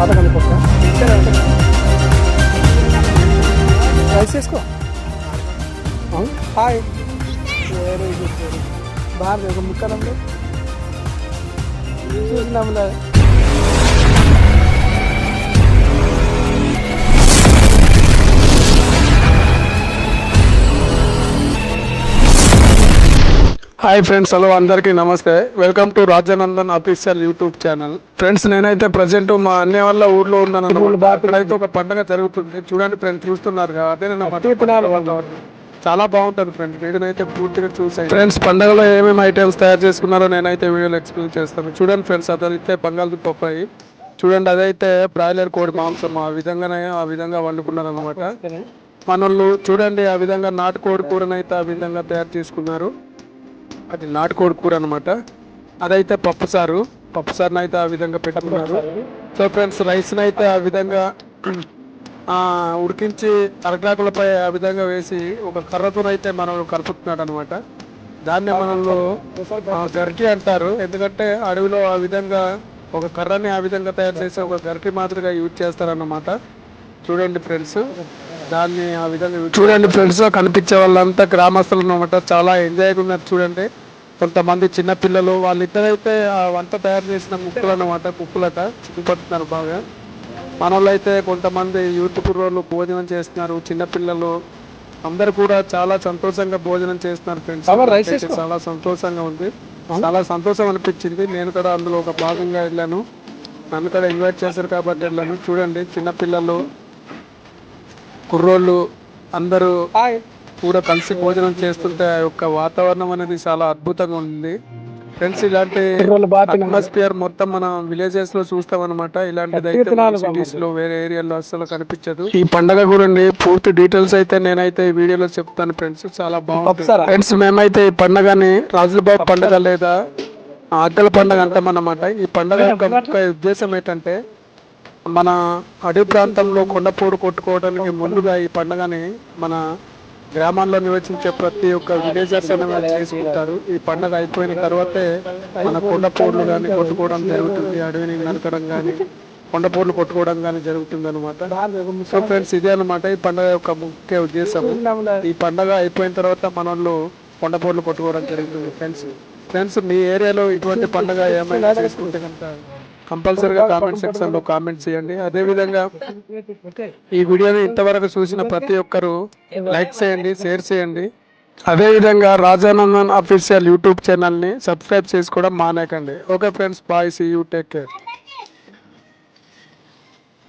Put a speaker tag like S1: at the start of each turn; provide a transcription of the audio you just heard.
S1: తర్వాత కనుక్కోక రైస్ చేసుకో. హాయ్ వెరీ గుడ్ బాగా ఒక ముక్కలంలో చూసినాములే. హాయ్ ఫ్రెండ్స్, హలో అందరికీ నమస్తే. Welcome to Rajanandan official YouTube channel. Friends, నేనైతే ప్రజెంట్ మా అన్నయ్య వాళ్ళ ఊర్లో ఉన్నాను. అక్కడైతే ఒక పండుగ జరుగుతుంది. చూడండి ఫ్రెండ్స్, చూస్తున్నారు కదా, అదే నేను చాలా బాగుంటుంది ఫ్రెండ్స్. వీడియోనైతే పూర్తిగా చూసాను. ఫ్రెండ్స్, పండుగలో ఏమేమి ఐటమ్స్ తయారు చేసుకున్నారో నేనైతే వీడియోలో ఎక్స్ప్లెయిన్ చేస్తాను. చూడండి ఫ్రెండ్స్, అదైతే బంగాళదుంప పప్పాయి. చూడండి, అదైతే బ్రాయిలర్ కోడి మాంసం. ఆ విధంగా వండుకున్నారు అనమాట మనోళ్ళు. చూడండి, ఆ విధంగా నాటుకోడి కూరనైతే ఆ విధంగా తయారు చేసుకున్నారు. అది నాటుకోడి కూర అనమాట. అదైతే పప్పుసారుని అయితే ఆ విధంగా పెట్టుకున్నారు. సో ఫ్రెండ్స్, రైస్ని అయితే ఆ విధంగా ఉడికించి అరటాకులపై ఆ విధంగా వేసి ఒక కర్రతోనైతే మనం కలుపుతున్నాడు అనమాట. దాన్నే మనలో గరిటి అంటారు. ఎందుకంటే అడవిలో ఆ విధంగా ఒక కర్రని ఆ విధంగా తయారు చేసి ఒక గరిటి మాదిరిగా యూజ్ చేస్తారన్నమాట. చూడండి ఫ్రెండ్స్, దాన్ని ఆ విధంగా చూడండి ఫ్రెండ్స్, కనిపించే వాళ్ళంతా గ్రామస్తులు అనమాట. చాలా ఎంజాయ్గా ఉన్నారు. చూడండి, కొంతమంది చిన్నపిల్లలు వాళ్ళిద్దరైతే ఆ వంట తయారు చేసిన ముక్కలు అనమాట. ముక్కులట చూపడుతున్నారు బాగా. మనోళ్ళు అయితే కొంతమంది యూత్ కుర్రోళ్ళు భోజనం చేస్తున్నారు. చిన్నపిల్లలు అందరు కూడా చాలా సంతోషంగా భోజనం చేస్తున్నారు ఫ్రెండ్స్. చాలా సంతోషంగా ఉంది, చాలా సంతోషం అనిపించింది. నేను కూడా అందులో ఒక భాగంగా వెళ్ళాను. నన్ను కూడా ఇన్వైట్ చేశారు కాబట్టి వెళ్ళాను. చూడండి, చిన్నపిల్లలు కుర్రోళ్ళు అందరూ కూడా కలిసి భోజనం చేస్తుంటే ఆ యొక్క వాతావరణం అనేది చాలా అద్భుతంగా ఉంది ఫ్రెండ్స్. ఇలాంటి అట్మాస్ఫియర్ మొత్తం మనం విలేజెస్ లో చూస్తాం అనమాట. ఇలాంటిది అయితే సిటీస్ లో వేరే ఏరియాలో అస్సలు కనిపించదు. ఈ పండగ గురించి పూర్తి డీటెయిల్స్ అయితే నేనైతే ఈ వీడియోలో చెప్తాను ఫ్రెండ్స్. చాలా బాగుంటుంది ఫ్రెండ్స్. మేమైతే ఈ పండగని రాజులబాబు పండుగ లేదా అద్దెల పండుగ అంటాం అన్నమాట. ఈ పండుగ యొక్క ఉద్దేశం ఏంటంటే, మన అడవి ప్రాంతంలో కొండపోడు కొట్టుకోవడానికి ముందుగా ఈ పండుగని మన గ్రామాల్లో నివసించే ప్రతి ఒక్క విలేజర్స్ అనేది చేసుకుంటారు. ఈ పండుగ అయిపోయిన తర్వాతే మన కొండపోడ్లు కానీ కొట్టుకోవడం జరుగుతుంది. అడవిని నరకడం కానీ కొండపోడ్లు కొట్టుకోవడం కానీ జరుగుతుంది అనమాట. సో ఫ్రెండ్స్, ఇదే అనమాట ఈ పండుగ యొక్క ముఖ్య ఉద్దేశం. ఈ పండుగ అయిపోయిన తర్వాత మనోళ్ళు కొండపోడ్లు కొట్టుకోవడం జరుగుతుంది ఫ్రెండ్స్, మీ ఏరియాలో ఇటువంటి పండుగ ఏమైనా చేసుకుంటే కనుక కంపల్సరీగా కామెంట్ సెక్షన్ లో కామెంట్ చేయండి. అదే విధంగా ఈ వీడియోని ఇంతవరకు చూసిన ప్రతి ఒక్కరు లైక్ చేయండి, షేర్ చేయండి. అదే విధంగా రాజానందన్ అఫీషియల్ యూట్యూబ్ ఛానల్ ని సబ్స్క్రైబ్ చేసుకోవడం మానేకండి. Okay friends, bye, see you, take care.